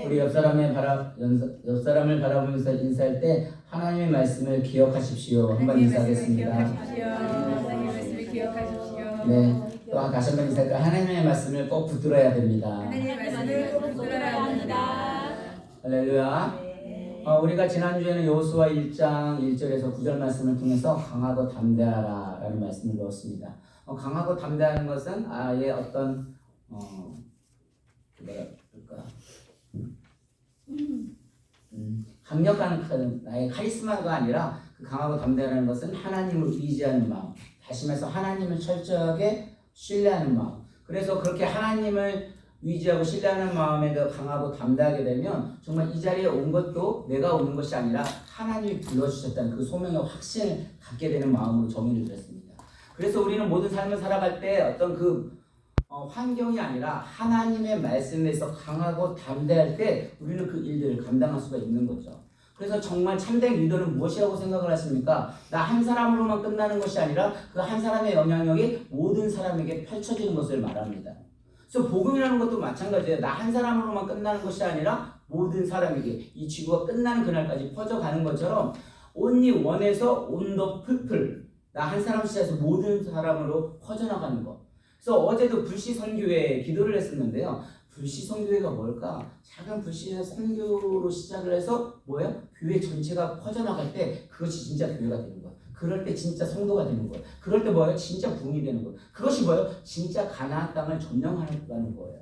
우리 옆 사람을 바라보면서 인사할 때 하나님의 말씀을 기억하십시오. 한번 인사하겠습니다. 하나님의 말씀을 기억하십시오. 네. 또 다시 한번 인사할 때 하나님의 말씀을 꼭 붙들어야 됩니다. 하나님의 말씀을 꼭 붙들어야 합니다. 할렐루야. 우리가 지난주에는 여호수아 1장 1절에서 9절 말씀을 통해서 강하고 담대하라 라는 말씀을 배웠습니다. 강하고 담대하는 것은 아예 어떤 강력한 나의 카리스마가 아니라 그 강하고 담대하는 것은 하나님을 의지하는 마음, 다시 말해서 하나님을 철저하게 신뢰하는 마음. 그래서 그렇게 하나님을 의지하고 신뢰하는 마음에 더 강하고 담대하게 되면 정말 이 자리에 온 것도 내가 오는 것이 아니라 하나님이 불러주셨다는 그 소명의 확신을 갖게 되는 마음으로 정의를 드렸습니다. 그래서 우리는 모든 삶을 살아갈 때 어떤 그 환경이 아니라 하나님의 말씀에서 강하고 담대할 때 우리는 그 일들을 감당할 수가 있는 거죠. 그래서 정말 참된 리더는 무엇이라고 생각을 하십니까? 나 한 사람으로만 끝나는 것이 아니라 그 한 사람의 영향력이 모든 사람에게 펼쳐지는 것을 말합니다. 그래서 복음이라는 것도 마찬가지예요. 나 한 사람으로만 끝나는 것이 아니라 모든 사람에게 이 지구가 끝나는 그날까지 퍼져가는 것처럼 only one에서 on the people, 나 한 사람 시작해서 모든 사람으로 퍼져나가는 것. 그래서 어제도 불시 선교회 기도를 했었는데요. 불시 선교회가 뭘까? 작은 불시 선교로 시작을 해서 뭐예요? 교회 전체가 퍼져나갈 때 그것이 진짜 교회가 되는 거예요. 그럴 때 진짜 성도가 되는 거예요. 그럴 때 뭐예요? 진짜 부흥이 되는 거예요. 그것이 뭐예요? 진짜 가나안 땅을 점령하는 거예요.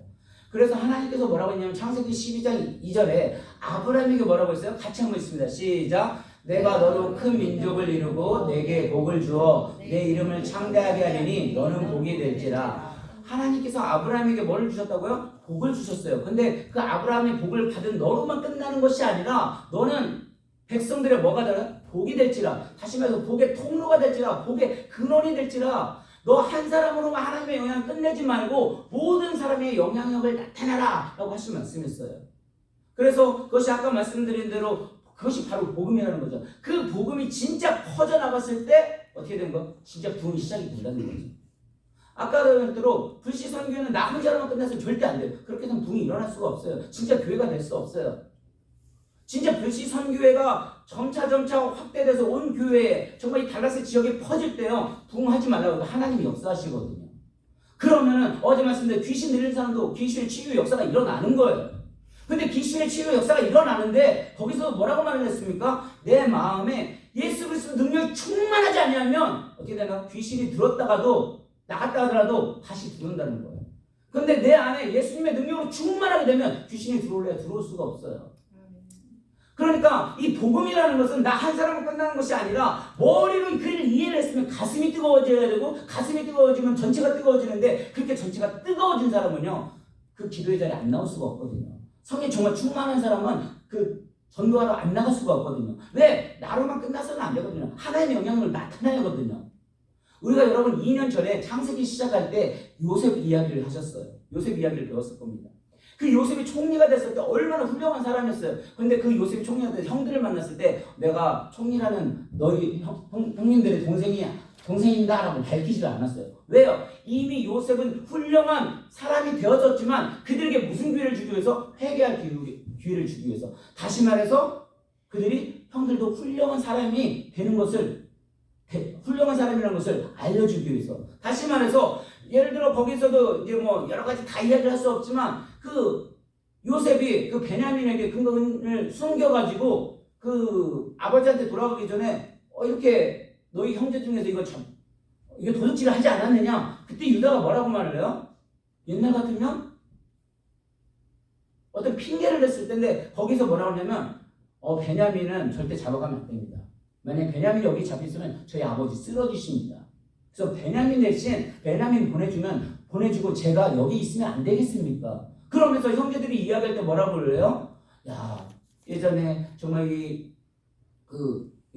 그래서 하나님께서 뭐라고 했냐면 창세기 12장 2절에 아브라함에게 뭐라고 했어요? 같이 한번 있습니다. 시작. 내가 너로 큰 민족을 이루고 내게 복을 주어 내 이름을 창대하게 하리니 너는 복이 될지라. 하나님께서 아브라함에게 뭐를 주셨다고요? 복을 주셨어요. 근데 그 아브라함의 복을 받은 너로만 끝나는 것이 아니라 너는 백성들의 뭐가 되나? 복이 될지라. 다시 말해서 복의 통로가 될지라. 복의 근원이 될지라. 너 한 사람으로만 하나님의 영향을 끝내지 말고 모든 사람의 영향력을 나타내라 라고 하신 말씀이었어요. 그래서 그것이 아까 말씀드린 대로 그것이 바로 복음이라는 거죠. 그 복음이 진짜 퍼져나갔을 때 어떻게 된 거? 진짜 부흥이 시작이 된다는 거죠. 아까도 대로 불시 선교는 나 한 사람만 끝나서 절대 안 돼요. 그렇게 해서 부흥이 일어날 수가 없어요. 진짜 교회가 될 수 없어요. 진짜 불시 선교회가 점차 확대돼서 온 교회에 정말 이 달라스 지역에 퍼질 때요. 부흥하지 말라고 하나님이 역사하시거든요. 그러면은 어제 말씀드린 귀신 들린 사람도 귀신의 치유 역사가 일어나는 거예요. 근데 귀신의 치유 역사가 일어나는데 거기서 뭐라고 말을 했습니까? 내 마음에 예수 그리스도 능력이 충만하지 않으면 어떻게 되나? 귀신이 들었다가도 나갔다 하더라도 다시 들어온다는 거예요. 근데 내 안에 예수님의 능력으로 충만하게 되면 귀신이 들어올래야 들어올 수가 없어요. 그러니까 이 복음이라는 것은 나 한 사람으로 끝나는 것이 아니라 머리로 그를 이해를 했으면 가슴이 뜨거워져야 되고 가슴이 뜨거워지면 전체가 뜨거워지는데 그렇게 전체가 뜨거워진 사람은요 그 기도의 자리에 안 나올 수가 없거든요. 성에 정말 충만한 사람은 그 전도하러 안 나갈 수가 없거든요. 왜? 나로만 끝나서는 안 되거든요. 하나님의 영향을 나타나야 하거든요. 우리가 여러분 2년 전에 창세기 시작할 때 요셉 이야기를 하셨어요. 요셉 이야기를 배웠을 겁니다. 그 요셉이 총리가 됐을 때 얼마나 훌륭한 사람이었어요. 근데 그 요셉이 총리가 돼서 형들을 만났을 때 내가 총리라는 너희 형님들의 동생이다 라고 밝히지를 않았어요. 왜요? 이미 요셉은 훌륭한 사람이 되어졌지만 그들에게 무슨 기회를 주기 위해서? 회개할 기회를 주기 위해서. 다시 말해서 그들이 형들도 훌륭한 사람이 되는 것을 훌륭한 사람이라는 것을 알려주기 위해서. 다시 말해서 예를 들어 거기서도 이제 뭐 여러 가지 다 이야기를 할 수 없지만 그 요셉이 그 베냐민에게 근거를 숨겨가지고 그 아버지한테 돌아가기 전에 이렇게 너희 형제 중에서 이거 도둑질을 하지 않았느냐? 그때 유다가 뭐라고 말을 해요? 옛날 같으면 어떤 핑계를 냈을 텐데 거기서 뭐라고 하냐면 베냐민은 절대 잡아가면 안 됩니다. 만약에 베냐민이 여기 잡혔으면 저희 아버지 쓰러지십니다. 그래서 베냐민 대신 베냐민 보내주고 제가 여기 있으면 안 되겠습니까? 그러면서 형제들이 이야기할 때 뭐라고 그래요? 야, 예전에 정말 이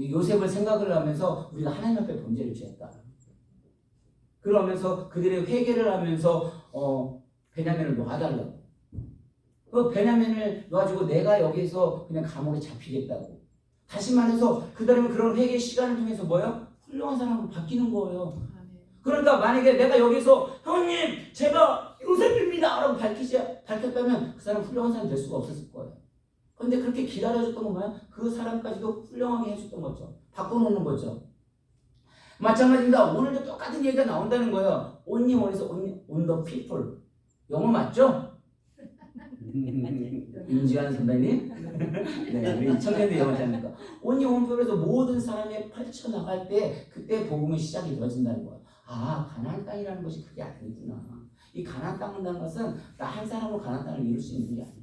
요셉을 생각을 하면서 우리가 하나님 앞에 범죄를 지었다. 그러면서 그들의 회개를 하면서 베냐민을 놔달라고. 그 베냐민을 놔주고 내가 여기서 그냥 감옥에 잡히겠다고. 다시 말해서 그들은 그런 회개 시간을 통해서 뭐요? 훌륭한 사람으로 바뀌는 거예요. 그러니까 만약에 내가 여기서 형님 제가 요셉입니다 빨리 나가라고 밝혔다면 그 사람 훌륭한 사람 될 수가 없었을 거예요. 그런데 그렇게 기다려줬던 건 뭐야? 그 사람까지도 훌륭하게 해줬던 거죠. 바꿔놓는 거죠. 마찬가지입니다. 오늘도 똑같은 얘기가 나온다는 거예요. Only one에서 on the people. 영어 맞죠? 임지환 선배님? 네, 우리 청년들 영어 잘하니까. Only one people에서 모든 사람이 펼쳐나갈 때 그때 복음의 시작이 되어진다는 거예요. 아, 가나안 땅이라는 것이 그게 아니구나. 이 가나안 땅이라는 것은 나 한 사람으로 가나안 땅을 이룰 수 있는 게 아니에요.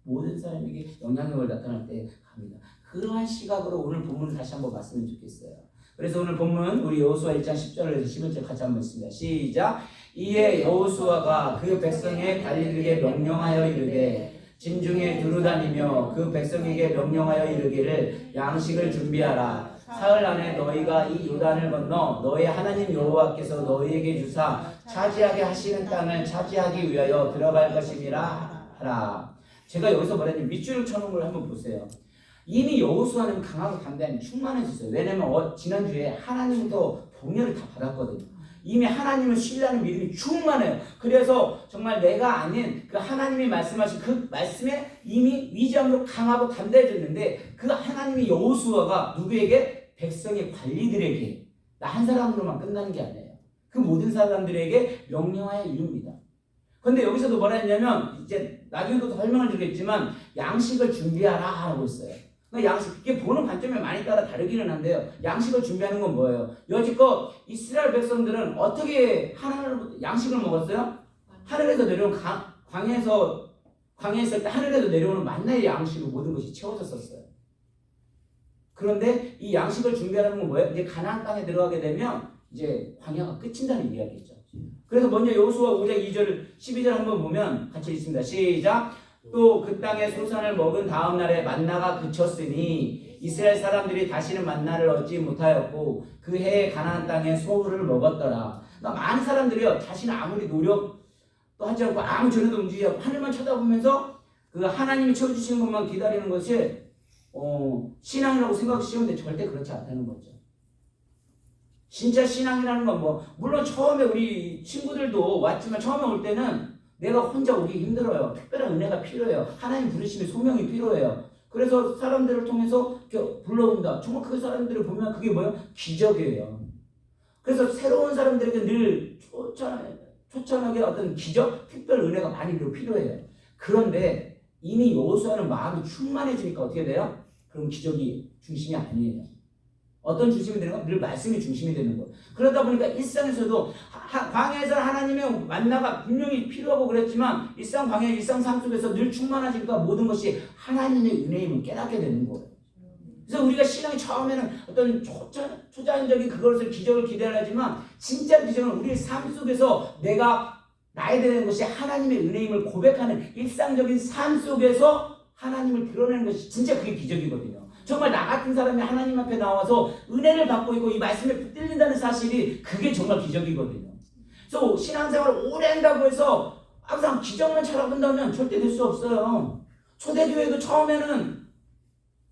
모든 사람에게 영향력을 나타날 때 갑니다. 그러한 시각으로 오늘 본문을 다시 한번 봤으면 좋겠어요. 그래서 오늘 본문 우리 여호수아 1장 10절에서 11절 같이 한번 읽습니다. 시작. 이에 여호수아가 그 백성의 관리들에게 명령하여 이르되 진중에 두루다니며 그 백성에게 명령하여 이르기를 양식을 준비하라. 사흘 안에 너희가 이 요단을 건너 너희 하나님 여호와께서 너희에게 주사 차지하게 하시는 땅을 차지하기 위하여 들어갈 것임이라 하라. 제가 여기서 말하는 밑줄을 쳐놓은 걸 한번 보세요. 이미 여호수아는 강하고 담대한 충만해졌어요. 왜냐면 지난주에 하나님부터 복렬을 다 받았거든요. 이미 하나님을 신뢰하는 믿음이 충만해요. 그래서 정말 내가 아닌 그 하나님이 말씀하신 그 말씀에 이미 위장으로 강하고 담대해졌는데 그 하나님의 여호수아가 누구에게? 백성의 관리들에게 나 한 사람으로만 끝나는 게 아니에요. 그 모든 사람들에게 명령하여 이룹니다. 그런데 여기서도 뭐라 했냐면 이제 나중에도 설명을 드리겠지만 양식을 준비하라 하고 있어요. 그러니까 양식, 이게 보는 관점에 많이 따라 다르기는 한데요. 양식을 준비하는 건 뭐예요? 여지껏 이스라엘 백성들은 어떻게 하나님으로부터 양식을 먹었어요? 하늘에서 내려온 광야에서 있을 때 하늘에서 내려오는 만나의 양식으로 모든 것이 채워졌었어요. 그런데 이 양식을 준비하는 건 뭐예요? 이제 가나안 땅에 들어가게 되면 이제 광야가 끝인다는 이야기죠. 그래서 먼저 여호수아 5장 2절 12절 한번 보면 같이 읽습니다. 시작. 또 그 땅에 소산을 먹은 다음 날에 만나가 그쳤으니 이스라엘 사람들이 다시는 만나를 얻지 못하였고 그 해에 가나안 땅에 소를 먹었더라. 그러니까 많은 사람들이요 자신은 아무리 노력도 하지 않고 아무 전에도 움직이지 않고 하늘만 쳐다보면서 그 하나님이 채워주시는 것만 기다리는 것이 신앙이라고 생각하기 쉬운데 절대 그렇지 않다는 거죠. 진짜 신앙이라는 건 뭐 물론 처음에 우리 친구들도 왔지만 처음에 올 때는 내가 혼자 오기 힘들어요. 특별한 은혜가 필요해요. 하나님 부르심의 소명이 필요해요. 그래서 사람들을 통해서 불러온다. 정말 그 사람들을 보면 그게 뭐예요? 기적이에요. 그래서 새로운 사람들에게 늘 초창하게 어떤 기적, 특별 은혜가 많이 필요해요. 그런데 이미 여호수아는 마음이 충만해지니까 어떻게 돼요? 그럼 기적이 중심이 아니에요. 어떤 중심이 되는 거? 늘 말씀이 중심이 되는 거예요. 그러다 보니까 일상에서도 광야에서 하나님의 만나가 분명히 필요하고 그랬지만 일상 광야, 일상 삶 속에서 늘 충만하니까 모든 것이 하나님의 은혜임을 깨닫게 되는 거예요. 그래서 우리가 신앙이 처음에는 어떤 초자연적인 그것을 기적을 기대하지만 진짜 기적은 우리 삶 속에서 나에 대한 것이 하나님의 은혜임을 고백하는 일상적인 삶 속에서 하나님을 드러내는 것이 진짜 그게 기적이거든요. 정말 나 같은 사람이 하나님 앞에 나와서 은혜를 받고 있고 이 말씀에 붙들린다는 사실이 그게 정말 기적이거든요. 그래서 신앙생활을 오래 한다고 해서 항상 기적만 찾아본다면 절대 될 수 없어요. 초대교회도 처음에는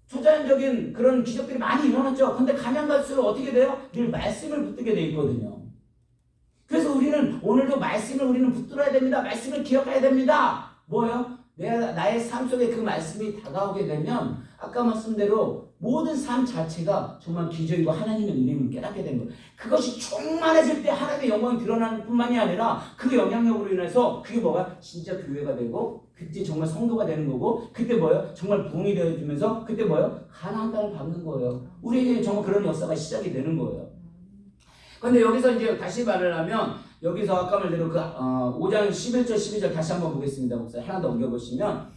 초자연적인 그런 기적들이 많이 일어났죠. 그런데 가면 갈수록 어떻게 돼요? 늘 말씀을 붙들게 돼 있거든요. 그래서 우리는 오늘도 말씀을 우리는 붙들어야 됩니다. 말씀을 기억해야 됩니다. 뭐예요? 나의 삶 속에 그 말씀이 다가오게 되면 아까 말씀대로 모든 삶 자체가 정말 기적이고 하나님의 은혜임을 깨닫게 되는 거예요. 그것이 충만해질 때 하나님의 영광이 드러나는 뿐만이 아니라 그 영향력으로 인해서 그게 뭐가 진짜 교회가 되고 그때 정말 성도가 되는 거고 그때 뭐예요? 정말 부흥이 되어지면서 그때 뭐예요? 가나안 땅을 밟는 거예요. 우리에게 정말 그런 역사가 시작이 되는 거예요. 그런데 여기서 이제 다시 말을 하면 여기서 아까 말대로 그 5장 11절 12절 다시 한번 보겠습니다. 목사 하나 더 옮겨보시면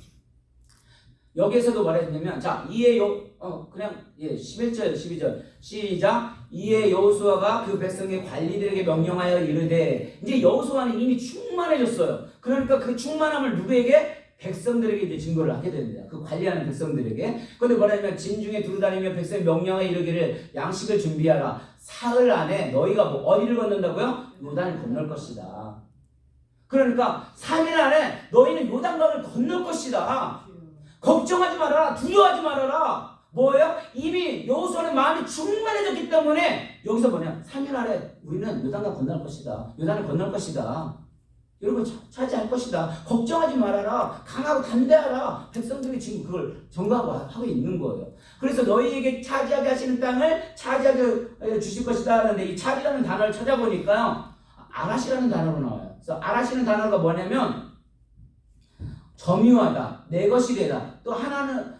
여기에서도 말했냐면 자 이에 11절 12절 시작. 이에 여호수아가 그 백성의 관리들에게 명령하여 이르되 이제 여호수아는 이미 충만해졌어요. 그러니까 그 충만함을 누구에게? 백성들에게 이제 증거를 하게 됩니다. 그 관리하는 백성들에게. 그런데 뭐냐면 진중에 두루다니며 백성의 명령하여 이르기를 양식을 준비하라. 사흘 안에 너희가 어디를 건넌다고요? 요단을 건널 것이다. 그러니까 3일 안에 너희는 요단강을 건널 것이다. 걱정하지 말아라. 두려워하지 말아라. 뭐예요? 이미 여호수아는 마음이 충만해졌기 때문에 여기서 뭐냐? 3일 안에 우리는 요단강 건널 것이다. 요단을 건널 것이다. 여러분 차지할 것이다. 걱정하지 말아라. 강하고 담대하라. 백성들이 지금 그걸 전가하고 있는 거예요. 그래서 너희에게 차지하게 하시는 땅을 차지하게 주실 것이다 하는데 이 차지라는 단어를 찾아보니까요. 아라시라는 단어로 나와요. 그래서 아라시는 단어가 뭐냐면 점유하다, 내 것이 되다, 또 하나는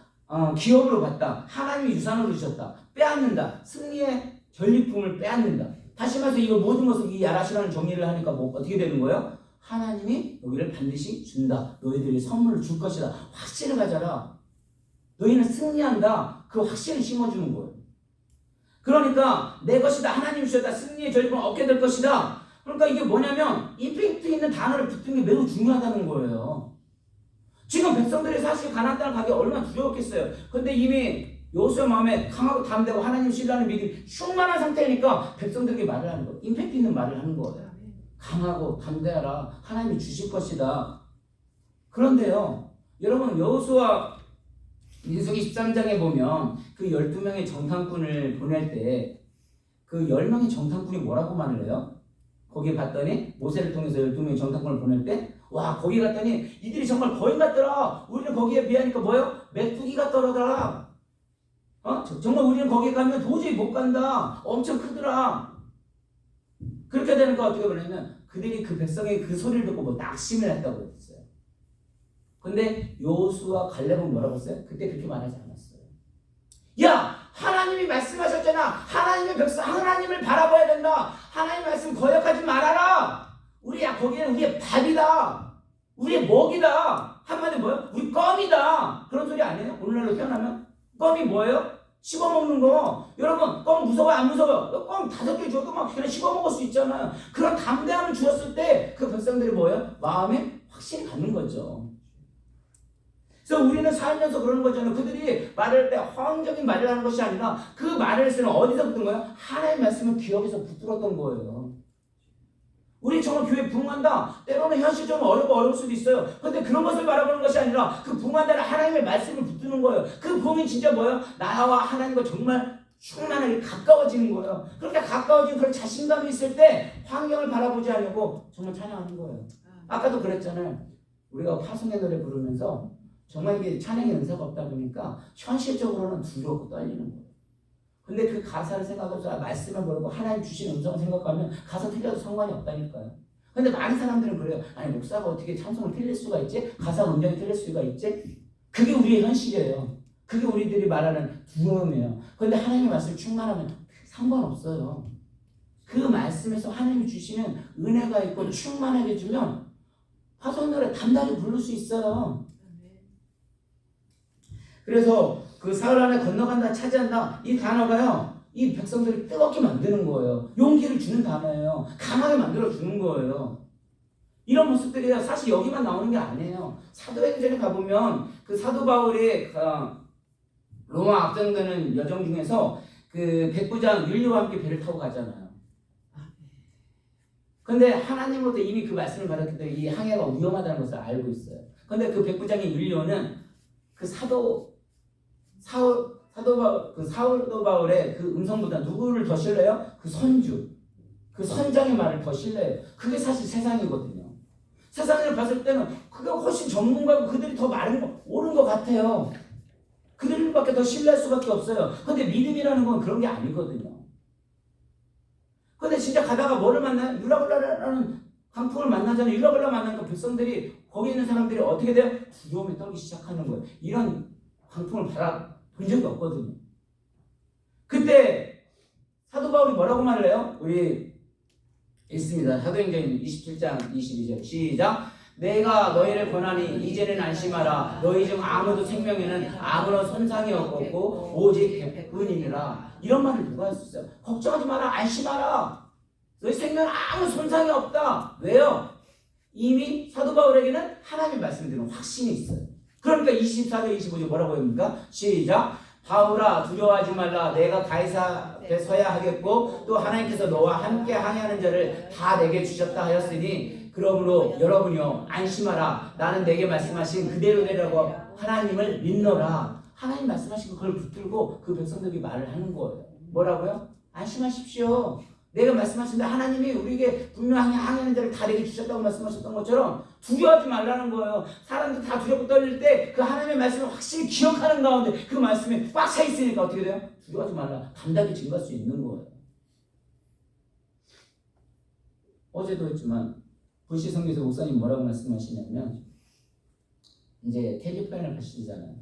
기업으로 받다, 하나님이 유산으로 주셨다, 빼앗는다, 승리의 전리품을 빼앗는다. 다시 말해서 이걸 모든 것을 이 아라시라는 정의를 하니까 뭐 어떻게 되는 거예요? 하나님이 여기를 반드시 준다. 너희들이 선물을 줄 것이다. 확신을 가져라. 너희는 승리한다. 그 확신을 심어주는 거예요. 그러니까 내 것이다. 하나님이 주셨다. 승리의 전리품을 얻게 될 것이다. 그러니까 이게 뭐냐면 임팩트 있는 단어를 붙은 게 매우 중요하다는 거예요. 지금 백성들이 사실 가나안 땅을 가기 얼마나 두려웠겠어요. 근데 이미 여호수아 마음에 강하고 담대하고 하나님 신뢰하는 믿음이 충만한 상태니까 백성들에게 말을 하는 거예요. 임팩트 있는 말을 하는 거예요. 강하고 담대하라. 하나님이 주실 것이다. 그런데요. 여러분 여호수아 민수기 13장에 보면 그 12명의 정탐꾼을 보낼 때 그 10명의 정탐꾼이 뭐라고 말을 해요? 거기 봤더니 모세를 통해서 12명의 정탐꾼을 보낼 때 와 거기 갔더니 이들이 정말 거인 같더라. 우리는 거기에 비하니까 뭐예요? 메뚜기 같더라. 정말 우리는 거기 가면 도저히 못 간다. 엄청 크더라. 그렇게 되니까 어떻게 보냐면 그들이 그 백성의 그 소리를 듣고 뭐 낙심을 했다고 했어요. 근데 여호수아 갈렙은 뭐라고 했어요? 그때 그렇게 말하지 않았어요. 야 하나님이 말씀하셨잖아. 하나님의 백성 하나님을 바라봐야 된다. 하나님 말씀 거역하지 말아라. 거기는 우리의 밥이다. 우리의 먹이다. 한마디로 뭐예요? 우리 껌이다. 그런 소리 아니에요? 오늘날로 표현하면 껌이 뭐예요? 씹어먹는 거. 여러분 껌 무서워요? 안 무서워요? 껌 5개 줘도 막 그냥 씹어먹을 수 있잖아요. 그런 담대함을 주었을 때 그 백성들이 뭐예요? 마음에 확신이 갖는 거죠. 그래서 우리는 살면서 그러는 거잖아요. 그들이 말할 때 허황적인 말을 하는 것이 아니라 그 말을 쓰는 어디서 붙은 거예요? 하나님의 말씀을 기억에서 붙들었던 거예요. 우리 정말 교회 부흥한다. 때로는 현실적으로 어려울 수도 있어요. 그런데 그런 것을 바라보는 것이 아니라 그 부흥한다는 하나님의 말씀을 붙드는 거예요. 그 부흥이 진짜 뭐예요? 나와 하나님과 정말 충만하게 가까워지는 거예요. 그렇게 가까워진 그런 자신감이 있을 때 환경을 바라보지 않고 정말 찬양하는 거예요. 아까도 그랬잖아요. 우리가 파송의 노래 부르면서 정말 이게 찬양의 은사가 없다 보니까 현실적으로는 두렵고 떨리는 거예요. 근데 그 가사를 생각하면서 말씀을 모르고 하나님 주신 음성을 생각하면 가사 틀려도 상관이 없다니까요. 근데 많은 사람들은 그래요. 아니 목사가 어떻게 찬송을 틀릴 수가 있지? 가사 음정이 틀릴 수가 있지? 그게 우리의 현실이에요. 그게 우리들이 말하는 두려움이에요. 그런데 하나님의 말씀 충만하면 상관없어요. 그 말씀에서 하나님이 주시는 은혜가 있고 충만하게 주면 파송 노래 담담히 부를 수 있어요. 그래서 그 사흘 안에 건너간다, 차지한다 이 단어가요. 이 백성들을 뜨겁게 만드는 거예요. 용기를 주는 단어예요. 강하게 만들어 주는 거예요. 이런 모습들이 사실 여기만 나오는 게 아니에요. 사도행전에 가보면 그 사도 바울이 로마 앞장되는 여정 중에서 그 백부장 율리와 함께 배를 타고 가잖아요. 근데 하나님으로부터 이미 그 말씀을 받았기 때문에 이 항해가 위험하다는 것을 알고 있어요. 근데 그 백부장의 율리오는 그 사도 바울의 그 음성보다 누구를 더 신뢰해요? 그 선주, 그 선장의 말을 더 신뢰해요. 그게 사실 세상이거든요. 세상을 봤을 때는 그게 훨씬 전문가고 그들이 더 옳은 것 같아요. 그들밖에 더 신뢰할 수밖에 없어요. 근데 믿음이라는 건 그런 게 아니거든요. 근데 진짜 가다가 뭐를 만나요? 유라굴라라는 강풍을 만나잖아요. 유라굴라 만나니까 백성들이 거기 있는 사람들이 어떻게 돼요? 두려움에 떨기 시작하는 거예요. 이런 강풍을 본 적이 없거든요. 그때 사도 바울이 뭐라고 말을 해요? 우리 읽습니다. 사도행전 27장 22절 시작. 내가 너희를 권하니 이제는 안심하라. 너희 중 아무도 생명에는 아무런 손상이 없고 오직 백분이니라. 이런 말을 누가 할 수 있어요? 걱정하지 마라. 안심하라. 너희 생명에 아무 손상이 없다. 왜요? 이미 사도 바울에게는 하나님의 말씀을 듣는 확신이 있어요. 그러니까 24절 25절 뭐라고 합니까? 시작. 바울아 두려워하지 말라. 내가 가이사 앞에 서야 하겠고 또 하나님께서 너와 함께 항해하는 자를 다 내게 주셨다 하였으니 그러므로 여러분이요 안심하라. 나는 내게 말씀하신 그대로 되라고 하나님을 믿노라. 하나님 말씀하신 그걸 붙들고 그 백성들이 말을 하는 거예요. 뭐라고요? 안심하십시오. 내가 말씀하신데 하나님이 우리에게 분명히 항해하는 자를 다 내게 주셨다고 말씀하셨던 것처럼 두려워하지 말라는 거예요. 사람들 다 두렵고 떨릴 때 그 하나님의 말씀을 확실히 기억하는 가운데 그 말씀이 꽉 차 있으니까 어떻게 돼요? 두려워하지 말라. 감당이 증가할 수 있는 거예요. 어제도 했지만 불시 성교에서 목사님 뭐라고 말씀하시냐면 이제 캘리포니아를 가시잖아요.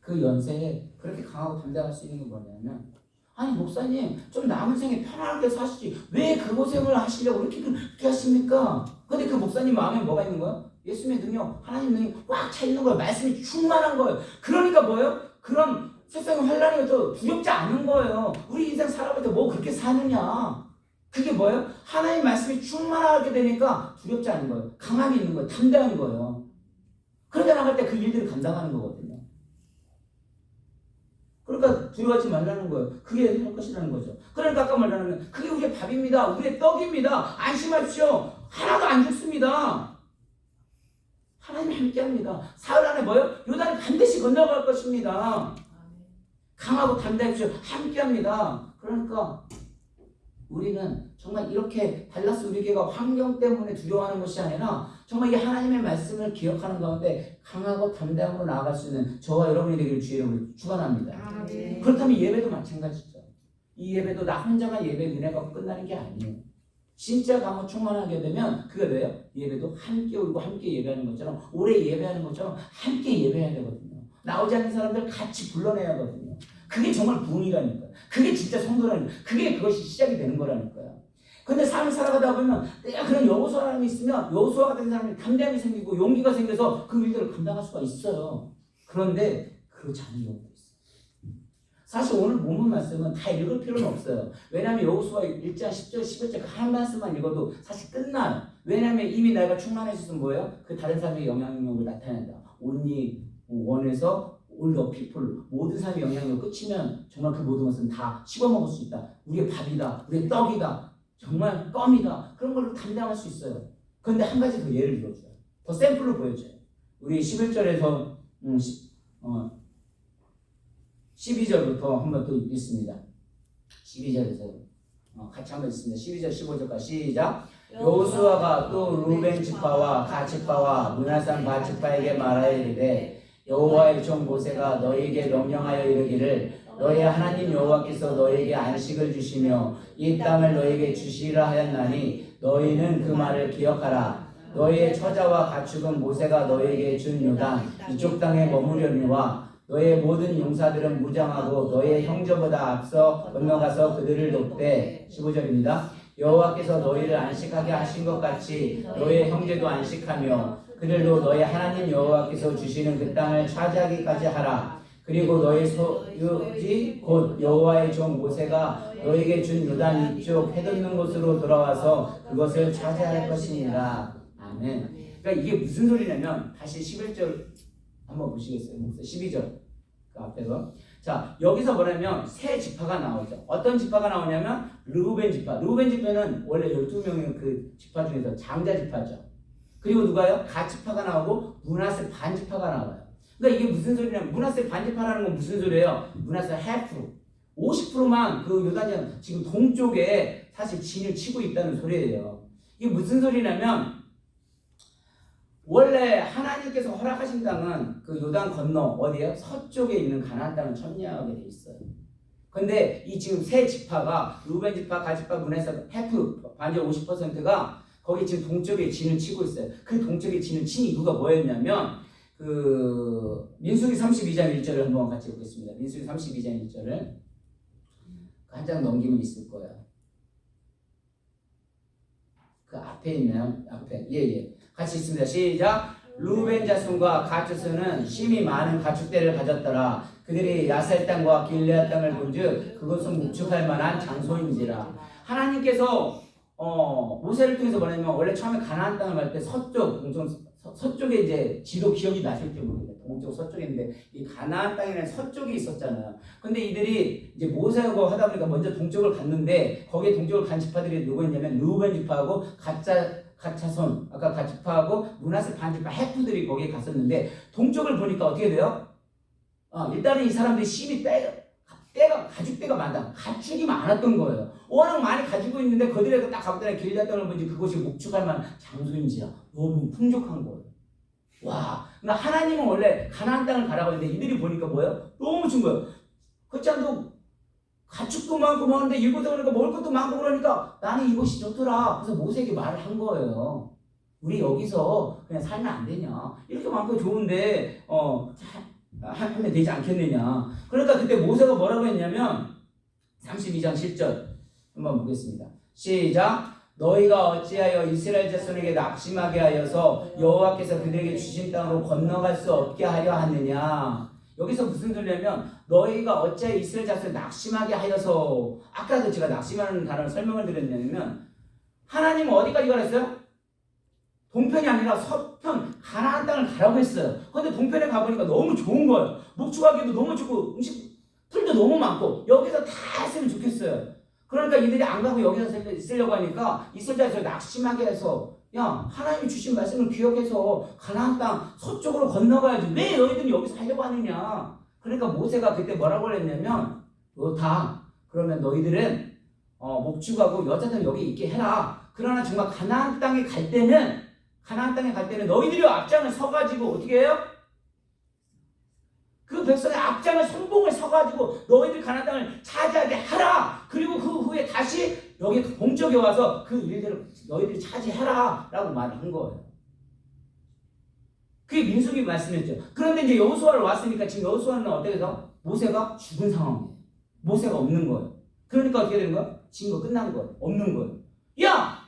그 연세에 그렇게 강하고 담대할 수 있는 게 뭐냐면 아니 목사님 좀 남은 생에 편안하게 사시지 왜 그 고생을 하시려고 그렇게 하십니까? 근데 그 목사님 마음에 뭐가 있는 거야? 예수님의 능력, 하나님 능력이 꽉 차 있는 거예요. 말씀이 충만한 거예요. 그러니까 뭐예요? 그런 세상의 환란이 더 두렵지 않은 거예요. 우리 인생 살아볼 때 뭐 그렇게 사느냐? 그게 뭐예요? 하나님 말씀이 충만하게 되니까 두렵지 않은 거예요. 강함이 있는 거예요. 담대한 거예요. 그러다 나갈 때 그 일들을 감당하는 거거든요. 그러니까 두려워하지 말라는 거예요. 그게 할 것이라는 거죠. 그러니까 아까 말하는 그게 우리의 밥입니다. 우리의 떡입니다. 안심하십시오. 하나도 안 죽습니다. 하나님이 함께합니다. 사흘 안에 뭐예요? 요단을 반드시 건너갈 것입니다. 강하고 담대하십시오. 함께합니다. 그러니까 우리는 정말 이렇게 달라스 우리 교회가 환경 때문에 두려워하는 것이 아니라 정말 이 하나님의 말씀을 기억하는 가운데 강하고 담대함으로 나아갈 수 있는 저와 여러분이 되기를 주의 이름으로 축원합니다. 그렇다면 예배도 마찬가지죠. 이 예배도 나 혼자만 예배 은혜 갖고 끝나는 게 아니에요. 진짜 강하고 충만하게 되면 그게 왜요? 예배도 함께 울고 함께 예배하는 것처럼 오래 예배하는 것처럼 함께 예배해야 되거든요. 나오지 않는 사람들 같이 불러내야 하거든요. 그게 정말 부흥이라니까요. 그게 진짜 성도라니까요. 그것이 시작이 되는 거라니까요. 근데 삶을 살아가다 보면 내가 그런 여호수아라는 게 있으면 여호수아 같은 사람이 담대함이 생기고 용기가 생겨서 그 일들을 감당할 수가 있어요. 그런데 그렇지 않은 경우도 있어요. 사실 오늘 본문 말씀은 다 읽을 필요는 없어요. 왜냐하면 여호수아 1장 10절 11절 한 말씀만 읽어도 사실 끝나요. 왜냐하면 이미 내가 충만해졌으면 뭐예요? 그 다른 사람의 영향력을 나타낸다. only one에서 all the people 모든 사람의 영향력을 끝이면 정말 그 모든 것은 다 씹어먹을 수 있다. 우리의 밥이다. 우리의 떡이다. 정말 껌이다. 그런 걸로 담당할 수 있어요. 그런데 한 가지 더 예를 들어줘요. 더 샘플을 보여줘요. 우리 11절에서 12절부터 한번 또 읽습니다. 12절에서 같이 한번 읽습니다. 12절 15절까지 시작. 여호수아가 또 루벤 지파와 갓 지파와 므낫산 밭 지파에게 말하여 이르되 여호와의 종 모세가 너희에게 명령하여 이르기를 너희 하나님 여호와께서 너희에게 안식을 주시며 이 땅을 너희에게 주시리라 하였나니 너희는 그 말을 기억하라. 너희의 처자와 가축은 모세가 너희에게 준 요단 이쪽 땅에 머무려니와 너희의 모든 용사들은 무장하고 너희의 형제보다 앞서 건너가서 그들을 돕되 15절입니다. 여호와께서 너희를 안식하게 하신 것 같이 너희의 형제도 안식하며 그들도 너희 하나님 여호와께서 주시는 그 땅을 차지하기까지 하라. 그리고 너희 소유지 곧 여호와의 종 모세가 너희에게 준 요단 이쪽 해돋는 곳으로 돌아와서 그것을 차지할 것입니다. 아멘. 그러니까 이게 무슨 소리냐면 다시 11절 한번 보시겠어요? 12절 그 앞에서 자 여기서 뭐냐면 세 지파가 나오죠. 어떤 지파가 나오냐면 르우벤 지파. 르우벤 지파는 원래 12명의 그 지파 중에서 장자 지파죠. 그리고 누가요? 갓 지파가 나오고 므낫세 반 지파가 나와요. 그러니까 이게 무슨 소리냐면 므낫세 반 지파라는 건 무슨 소리예요? 므낫세 half 50%만 그 요단강 지금 동쪽에 사실 진을 치고 있다는 소리예요. 이게 무슨 소리냐면 원래 하나님께서 허락하신 땅은 그 요단 건너 어디에요? 서쪽에 있는 가나안 땅을 점령하게 돼 있어요. 근데 이 지금 세 지파가 루벤 지파, 갓 지파, 므낫세 half 반절 50%가 거기 지금 동쪽에 진을 치고 있어요. 그 동쪽에 진을 친 이유가 뭐였냐면 그 민수기 32장 1절을 한번 같이 보겠습니다. 민수기 32장 1절을 한 장 넘기면 있을 거예요. 그 앞에 있나요? 앞에 예. 같이 있습니다. 시작. 루벤 자손과 갓 자손은 심히 많은 가축대를 가졌더라. 그들이 야셀 땅과 길르앗 땅을 본즉 그것은 묵축할 만한 장소인지라. 하나님께서 모세를 통해서 뭐냐면 원래 처음에 가나안 땅을 갈 때 서쪽, 서쪽에 이제 지도 기억이 나실지 모르겠어요. 동쪽 서쪽인데 이 가나안 땅에는 서쪽에 있었잖아요. 근데 이들이 이제 모세하고 하다 보니까 먼저 동쪽을 갔는데 거기에 동쪽을 간 지파들이 누구였냐면 르우벤 지파하고 갓 자손, 아까 갓 지파하고 므낫세 반 지파 해프들이 거기에 갔었는데 동쪽을 보니까 어떻게 돼요? 일단은 이 사람들이 심이 가죽대가 많다. 가축이 많았던 거예요. 워낙 많이 가지고 있는데 그들에게 딱 가보더니 길앗동을 보니 그곳이 목축할 만한 장소인지라 너무 풍족한 거예요. 와, 그러니까 하나님은 원래 가나안 땅을 가라고 했는데 이들이 보니까 뭐예요? 너무 준 거예요. 그 땅도 가축도 많고 많은데 이곳에 오니까 먹을 것도 많고 그러니까 나는 이곳이 좋더라. 그래서 모세에게 말을 한 거예요. 우리 여기서 그냥 살면 안 되냐? 이렇게 많고 좋은데 하면 되지 않겠느냐? 그러니까 그때 모세가 뭐라고 했냐면 32장 7절 한번 보겠습니다. 시작. 너희가 어찌하여 이스라엘 자손에게 낙심하게 하여서 여호와께서 그들에게 주신 땅으로 건너갈 수 없게 하려 하느냐? 여기서 무슨 소리냐면 너희가 어찌하여 이스라엘 자손을 낙심하게 하여서 아까도 제가 낙심하는 단어를 설명을 드렸냐면 하나님은 어디까지 가랬어요? 동편이 아니라 서편 가나안 땅을 가라고 했어요. 그런데 동편에 가보니까 너무 좋은 거예요. 목축하기도 너무 좋고 풀도 너무 많고 여기서 다 했으면 좋겠어요. 그러니까 이들이 안 가고 여기서 있으려고 하니까 이스라엘 자손을 낙심하게 해서 야 하나님이 주신 말씀을 기억해서 가나안 땅 서쪽으로 건너가야지 왜 너희들이 여기서 하려고 하느냐. 그러니까 모세가 그때 뭐라고 했냐면 좋다. 그러면 너희들은 목축하고 여자들 여기 있게 해라. 그러나 정말 가나안 땅에 갈 때는 너희들이 앞장을 서가지고 어떻게 해요? 그 백성의 앞장을 선봉을 서가지고 너희들 가나안 땅을 차지하게 하라. 그리고 그 후에 다시 여기 동쪽에 와서 그 일들을 너희들이 차지해라 라고 말을 한 거예요. 그게 민수기 말씀이었죠. 그런데 이제 여호수아를 왔으니까 지금 여호수아는 어떻게 해서 모세가 죽은 상황이에요. 모세가 없는 거예요. 그러니까 어떻게 되는 거야? 증거 끝난 거예요. 없는 거예요. 야!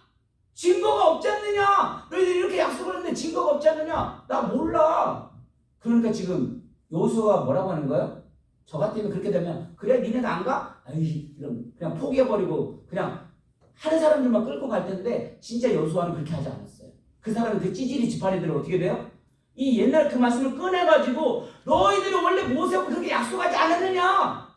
증거가 없지 않느냐? 너희들이 이렇게 약속을 했는데 증거가 없지 않느냐? 나 몰라. 그러니까 지금 여호수아가 뭐라고 하는 거예요? 저 같으면 그렇게 되면 그래 니네가 안 가? 아이 그냥 포기해버리고 그냥 하는 사람들만 끌고 갈 텐데 진짜 여호수아는 그렇게 하지 않았어요. 그 사람은 그 찌질이 지파리들은 어떻게 돼요? 이 옛날 그 말씀을 꺼내가지고 너희들이 원래 모세하고 그렇게 약속하지 않았느냐?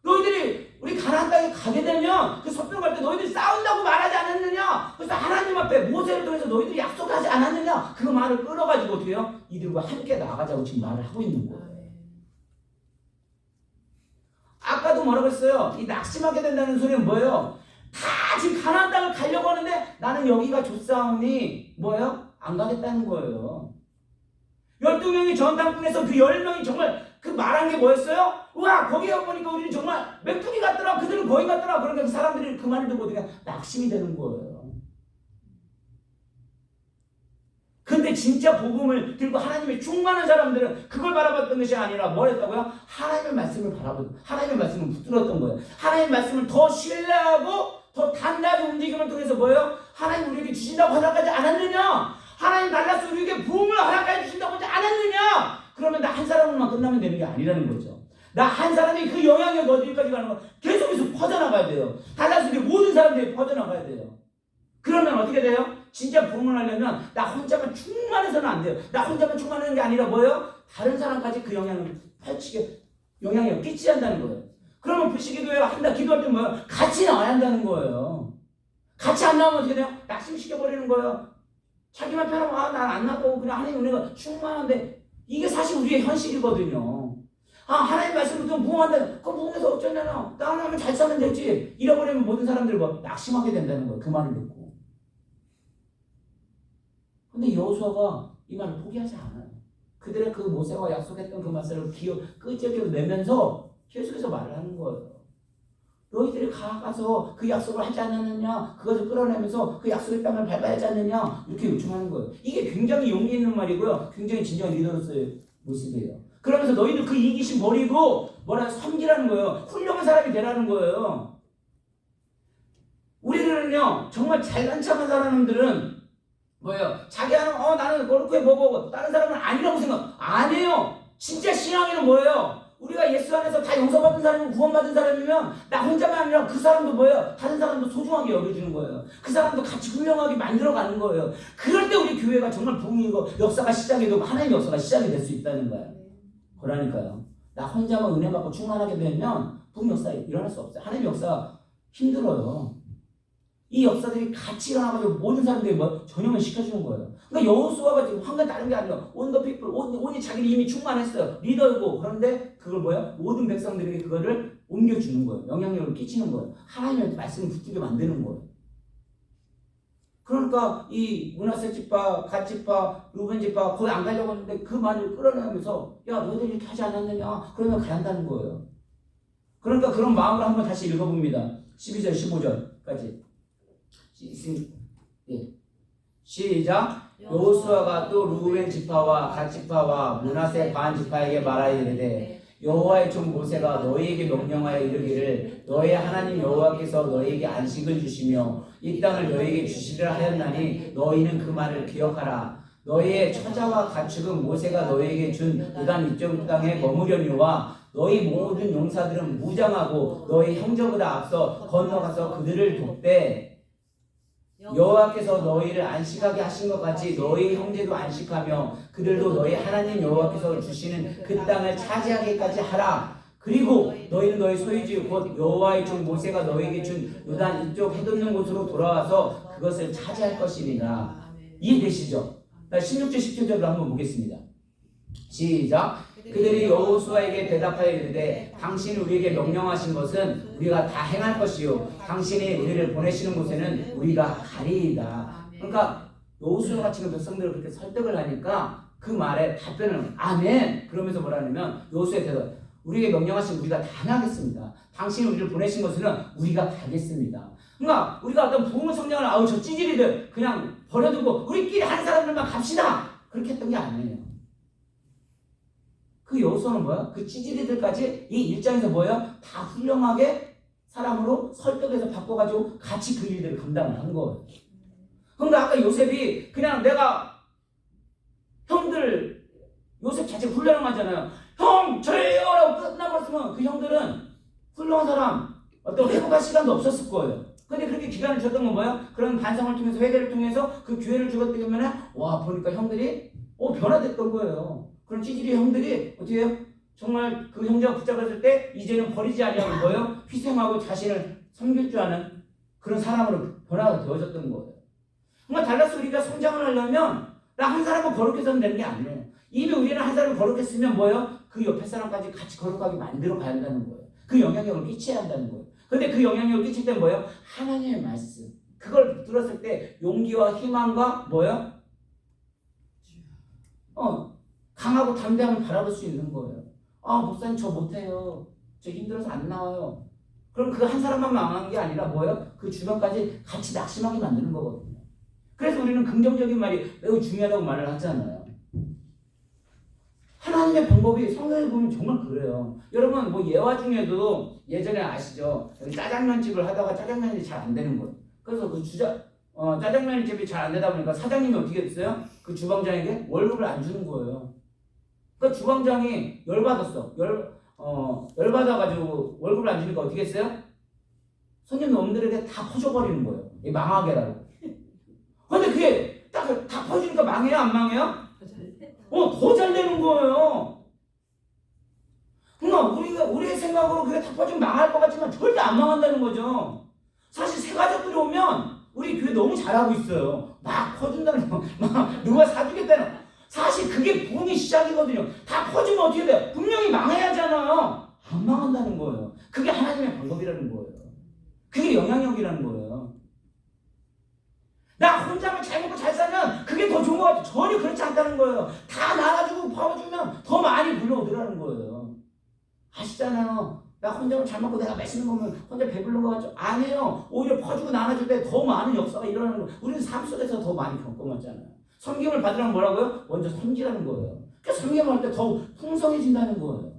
너희들이 우리 가나안 땅에 가게 되면 그 서편 갈 때 너희들이 싸운다고 말하지 않았느냐? 그래서 하나님 앞에 모세를 통해서 너희들이 약속하지 않았느냐? 그 말을 끌어가지고 어떻게 해요? 이들과 함께 나가자고 지금 말을 하고 있는 거예요. 아까도 뭐라고 했어요? 이 낙심하게 된다는 소리는 뭐예요? 다 지금 가나안 땅을 가려고 하는데 나는 여기가 좋사오니 뭐예요? 안 가겠다는 거예요. 12명이 전당꾼에서 그 10명이 정말 그 말한 게 뭐였어요? 우와 거기 가보니까 우리는 정말 메뚜기 같더라. 그들은 거기 같더라. 그러니까 그 사람들이 그 말을 듣고 그냥 낙심이 되는 거예요. 근데 진짜 복음을 들고 하나님의 충만한 사람들은 그걸 바라봤던 것이 아니라 뭘 했다고요? 하나님의 말씀을 바라보고 하나님의 말씀을 붙들었던 거예요. 하나님의 말씀을 더 신뢰하고 더 단단한 움직임을 통해서 뭐예요? 하나님 우리에게 주신다고 허락하지 않았느냐? 하나님 달라서 우리에게 부흥을 허락해 주신다고 하지 않았느냐? 그러면 나 한 사람만 끝나면 되는 게 아니라는 거죠. 나 한 사람이 그 영향력이 어디까지 가는 거 계속해서 퍼져나가야 돼요. 달라서 우리 모든 사람들이 퍼져나가야 돼요. 그러면 어떻게 돼요? 진짜 부흥을 하려면 나 혼자만 충만해서는 안 돼요. 나 혼자만 충만하는 게 아니라 뭐예요? 다른 사람까지 그 영향을 펼치게 영향력을 끼치게 한다는 거예요. 그러면 불시기도회 한다 기도할 때 뭐예요? 같이 나와야 한다는 거예요. 같이 안 나오면 어떻게 돼요? 낙심시켜버리는 거예요. 자기만 편하면 난 안 나고 그냥 하나님 은혜가 충만한데 이게 사실 우리의 현실이거든요. 하나님 말씀을 좀 부흥한다. 그 부흥해서 어쩌냐나. 나 하나면 잘 사면 되지. 잃어버리면 모든 사람들 뭐 낙심하게 된다는 거예요. 그 말을 듣고. 근데 여호수아가 이 말을 포기하지 않아요. 그들의 그 모세와 약속했던 그 말씀을 끄적여내면서 계속해서 말을 하는 거예요. 너희들이 가서 그 약속을 하지 않았느냐? 그것을 끌어내면서 그 약속의 땅을 밟아야 하지 않느냐? 이렇게 요청하는 거예요. 이게 굉장히 용기 있는 말이고요. 굉장히 진정한 리더로서의 모습이에요. 그러면서 너희들 그 이기심 버리고 섬기라는 거예요. 훌륭한 사람이 되라는 거예요. 우리들은요. 정말 잘난 척한 사람들은 뭐예요? 자기는 나는 그렇게 뭐고 다른 사람은 아니라고 생각 안 해요. 진짜 신앙에는 뭐예요? 우리가 예수 안에서 다 용서받은 사람이면 구원받은 사람이면 나 혼자만 아니라 그 사람도 뭐예요? 다른 사람도 소중하게 여겨주는 거예요. 그 사람도 같이 훌륭하게 만들어가는 거예요. 그럴 때 우리 교회가 정말 부흥이고 역사가 시작이 되고 하나님의 역사가 시작이 될 수 있다는 거예요. 그러니까요. 나 혼자만 은혜 받고 충만하게 되면 부흥 역사 일어날 수 없어요. 하나님의 역사 힘들어요. 이 역사들이 같이 일어나가지고 모든 사람들이 뭐 전염을 시켜주는 거예요. 그러니까 여호수아가 지금 황금 다른 게 아니라 온 더 피플, 온이 자기는 이미 충만했어요. 리더이고. 그런데 그걸 뭐야? 모든 백성들에게 그거를 옮겨주는 거예요. 영향력을 끼치는 거예요. 하나님의 말씀을 붙들게 만드는 거예요. 그러니까 이 므낫세 지파, 갓 지파, 루벤 지파 거기 안 가려고 했는데 그 말을 끌어내면서 야 너희들 이렇게 하지 않았느냐? 그러면 가야 한다는 거예요. 그러니까 그런 마음으로 한번 다시 읽어봅니다. 12절, 15절까지. 시작. 여호수아가 또 루벤 지파와 갓 지파와 므낫세 반 지파에게 말하이르되 여호와의 종 모세가 너희에게 명령하여 이르기를 너희 하나님 여호와께서 너희에게 안식을 주시며 이 땅을 너희에게 주시리라 하였나니 너희는 그 말을 기억하라. 너희의 처자와 가축은 모세가 너희에게 준 요단 이쪽 땅에 머무려니와 너희 모든 용사들은 무장하고 너희 형제보다 앞서 건너가서 그들을 돕되 여호와께서 너희를 안식하게 하신 것 같이 너희 형제도 안식하며 그들도 너희 하나님 여호와께서 주시는 그 땅을 차지하기까지 하라. 그리고 너희는 너희 소유지 곧 여호와의 종 모세가 너희에게 준 요단 이쪽 해돋는 곳으로 돌아와서 그것을 차지할 것이니라. 이해되시죠? 16절 17절로 한번 보겠습니다. 시작. 그들이 여호수아에게 대답하여 이르되 당신이 우리에게 명령하신 것은 우리가 다 행할 것이요 당신이 우리를 보내시는 곳에는 우리가 가리이다. 그러니까 여호수아 같은 백성들을 그렇게 설득을 하니까 그 말에 답변은 아멘. 그러면서 뭐라냐면 여호수아의 대답, 우리에게 명령하신 우리가 다 행하겠습니다. 당신이 우리를 보내신 곳에는 우리가 가겠습니다. 그러니까 우리가 어떤 부흥 성장을 아우 저 찌질이들 그냥 버려두고 우리끼리 한 사람들만 갑시다 그렇게 했던 게 아니에요. 그 여호수아는 뭐야? 그 찌질이들까지 이 1장에서 뭐야? 다 훌륭하게 사람으로 설득해서 바꿔가지고 같이 그 일들을 감당을 한 거예요. 그러니까 아까 요셉이 그냥 내가 형들 요셉 자체가 훌륭한 거잖아요. 형 저예요 라고 끝나버렸으면 그 형들은 훌륭한 사람 어떤 회복할 시간도 없었을 거예요. 근데 그렇게 기간을 줬던 건 뭐야? 그런 반성을 통해서 회개를 통해서 그 기회를 주었기 때문에 와 보니까 형들이 변화됐던 거예요. 그런 찌질이 형들이 어떻게 해요? 정말 그 형제가 붙잡았을 때 이제는 버리지 아니하고 뭐예요? 희생하고 자신을 섬길 줄 아는 그런 사람으로 변화가 되어졌던 거예요. 그러니까 달라서 우리가 성장을 하려면 나 한 사람만 거룩해서는 되는 게 아니에요. 이미 우리는 한 사람을 거룩했으면 뭐예요? 그 옆에 사람까지 같이 거룩하게 만들어 가야 한다는 거예요. 그 영향력을 끼쳐야 한다는 거예요. 근데 그 영향력을 끼칠 때 뭐예요? 하나님의 말씀. 그걸 들었을 때 용기와 희망과 뭐예요? 강하고 담대함을 바라볼 수 있는 거예요. 목사님 저 못해요. 저 힘들어서 안 나와요. 그럼 그 한 사람만 망한 게 아니라 뭐예요? 그 주변까지 같이 낙심하게 만드는 거거든요. 그래서 우리는 긍정적인 말이 매우 중요하다고 말을 하잖아요. 하나님의 방법이 성경에 보면 정말 그래요. 여러분 뭐 예화 중에도 예전에 아시죠? 짜장면집을 하다가 짜장면이 잘 안 되는 거예요. 그래서 그 짜장면집이 잘 안 되다 보니까 사장님이 어떻게 했어요? 그 주방장에게 월급을 안 주는 거예요. 그 주방장이 열받았어. 열받아가지고 월급을 안 주니까 어떻게 했어요? 손님 놈들에게 다 퍼줘버리는 거예요. 망하게라고. 근데 그게 딱 다 퍼주니까 망해요? 안 망해요? 더 잘 되는 거예요. 그러니까 우리의 생각으로 그게 다 퍼주면 망할 것 같지만 절대 안 망한다는 거죠. 사실 새 가족들이 오면 우리 교회 너무 잘하고 있어요. 막 퍼준다는 거, 막 누가 사주겠다는 거. 사실 그게 부흥의 시작이거든요. 다 퍼주면 어떻게 돼요? 분명히 망해야 하잖아요. 안 망한다는 거예요. 그게 하나님의 방법이라는 거예요. 그게 영향력이라는 거예요. 나 혼자만 잘 먹고 잘 살면 그게 더 좋은 것 같아요. 전혀 그렇지 않다는 거예요. 다 나눠주고 퍼주면 더 많이 불러오더라는 거예요. 아시잖아요. 나 혼자만 잘 먹고 내가 맛있는 거 먹으면 혼자 배부른 거 같죠? 아니에요. 오히려 퍼주고 나눠줄 때 더 많은 역사가 일어나는 거예요. 우리는 삶 속에서 더 많이 겪어봤잖아요. 섬김을 받으려면 뭐라고요? 먼저 섬기라는 거예요. 그러니까 섬김을 할 때 더욱 풍성해진다는 거예요.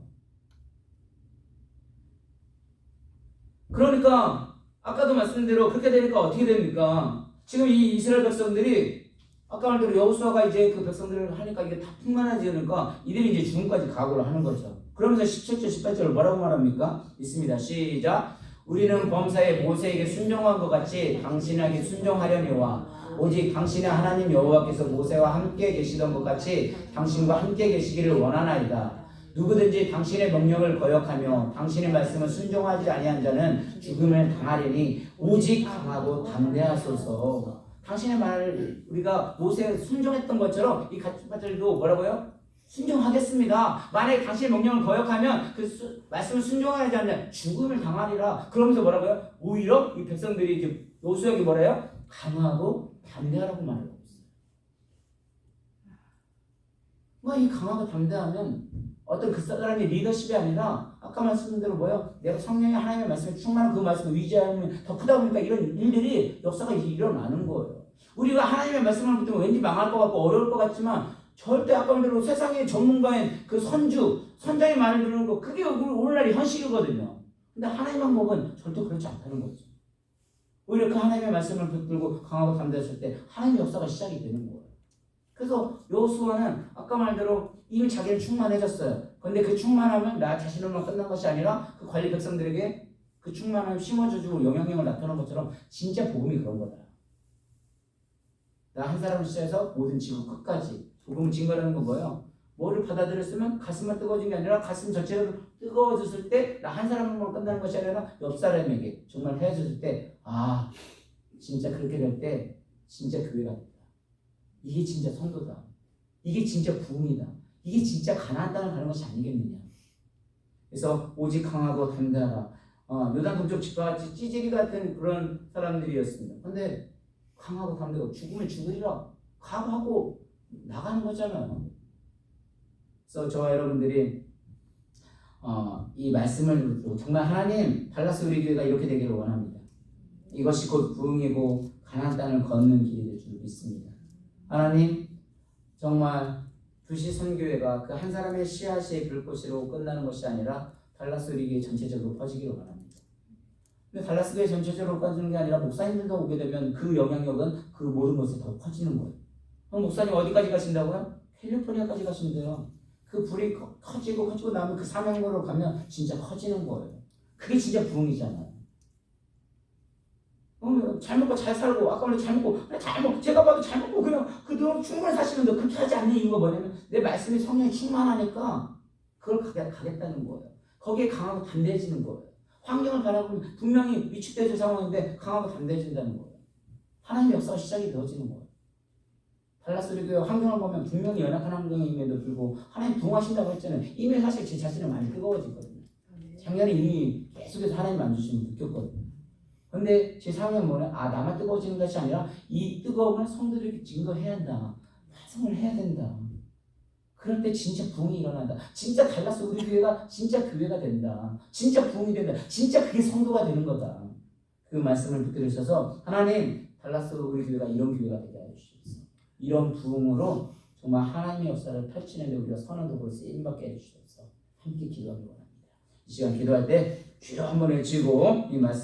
그러니까 아까도 말씀드린 대로 그렇게 되니까 어떻게 됩니까? 지금 이 이스라엘 백성들이 아까 말대로 여호수아가 이제 그 백성들을 하니까 이게 다 풍만해지니까 이들이 이제 죽음까지 각오를 하는 거죠. 그러면서 17절 18절을 뭐라고 말합니까? 있습니다. 시작. 우리는 범사에 모세에게 순종한 것 같이 당신에게 순종하려니와 오직 당신의 하나님 여호와께서 모세와 함께 계시던 것 같이 당신과 함께 계시기를 원하나이다. 누구든지 당신의 명령을 거역하며 당신의 말씀을 순종하지 아니한 자는 죽음을 당하리니 오직 강하고 담대하소서. 당신의 말을 우리가 모세에 순종했던 것처럼 이 가축파들도 뭐라고요? 순종하겠습니다. 만약에 당신의 명령을 거역하면 말씀을 순종하지 않으면 죽음을 당하리라. 그러면서 뭐라고요? 오히려 이 백성들이 이제 요수에게 뭐래요? 강하고 담대하라고 말하고 있어요. 이 강하고 담대하면 어떤 그 사람의 리더십이 아니라 아까 말씀드린 대로 뭐예요? 내가 성령의 하나님의 말씀에 충만한 그 말씀을 위지하면 더 크다 보니까 이런 일들이 역사가 일어나는 거예요. 우리가 하나님의 말씀을 붙으면 왠지 망할 것 같고 어려울 것 같지만 절대 아까 말대로 세상의 전문가인 그 선장의 말을 들은 거 그게 오늘날의 현실이거든요. 근데 하나님만 보면 절대 그렇지 않다는 거죠. 오히려 그 하나님의 말씀을 붙들고 강하고 담대했을 때 하나님의 역사가 시작이 되는 거예요. 그래서 여호수아는 아까 말대로 이미 자기는 충만해졌어요. 그런데 그 충만함은 나 자신으로만 끝난 것이 아니라 그 관리 백성들에게 그 충만함을 심어주고 영향력을 나타낸 것처럼 진짜 복음이 그런 거다. 나 한 사람을 시작해서 모든 지구 끝까지 복음을 증거하는 건 뭐예요? 뭐를 받아들였으면 가슴만 뜨거워진 게 아니라 가슴 전체가 뜨거워졌을 때 나 한 사람만 끝나는 것이 아니라 옆 사람에게 정말 헤어졌을 때 진짜 그렇게 될 때 진짜 교회가 된다. 이게 진짜 선도다. 이게 진짜 부흥이다. 이게 진짜 가나안 땅을 가는 것이 아니겠느냐. 그래서 오직 강하고 담대하라. 요단 동쪽 집과같이 찌질이 같은 그런 사람들이었습니다. 근데 강하고 담대하고 죽으면 죽으리라 각오하고 나가는 거잖아요. 그래서 저와 여러분들이 이 말씀을 듣고 정말 하나님 달라스 우리 교회가 이렇게 되기를 원합니다. 이것이 곧 부흥이고 가나안 땅을 걷는 길이 될 줄 믿습니다. 하나님 정말 두시 선교회가 그 한 사람의 씨앗이 불꽃으로 끝나는 것이 아니라 달라스 우리 교회 전체적으로 퍼지기를 원합니다. 근데 달라스 교회 전체적으로 퍼지는 게 아니라 목사님들도 오게 되면 그 영향력은 그 모든 것에 더 퍼지는 거예요. 그럼 목사님 어디까지 가신다고요? 캘리포니아까지 가시면 돼요. 그 불이 커지고 나면 그 사명으로 가면 진짜 커지는 거예요. 그게 진짜 부흥이잖아요. 잘 먹고 잘 살고 아까 말로 잘 먹고 제가 봐도 잘 먹고 그냥 그동안 충분히 사시는데 그렇게 하지 않는 이유가 뭐냐면 내 말씀이 성령이 충만하니까 그걸 가겠다는 거예요. 거기에 강하고 담대해지는 거예요. 환경을 바라보면 분명히 위축되는 상황인데 강하고 담대해진다는 거예요. 하나님의 역사가 시작이 되어지는 거예요. 달라스 우리 교회 환경을 보면 분명히 연약한 환경임에도 불구하고 하나님 부흥하신다고 했잖아요. 이미 사실 제 자신은 많이 뜨거워지거든요. 작년에 이미 계속해서 하나님 만주시면 느꼈거든요. 근데 제 상황은 뭐냐? 나만 뜨거워지는 것이 아니라 이 뜨거움을 성도들에게 증거해야 한다. 파송을 해야 된다. 그럴 때 진짜 부흥이 일어난다. 진짜 달라스 우리 교회가 진짜 교회가 된다. 진짜 부흥이 된다. 진짜 그게 성도가 되는 거다. 그 말씀을 붙들어 주셔서 하나님 달라스 우리 교회가 이런 교회가 되게 해주시옵소서. 이런 부흥으로 정말 하나님의 역사를 펼치는 데 우리가 선언도 쓰임받게 해주시옵소서. 함께 기도하기 원합니다. 이 시간 기도할 때 귀로 한번 외치고 이 말씀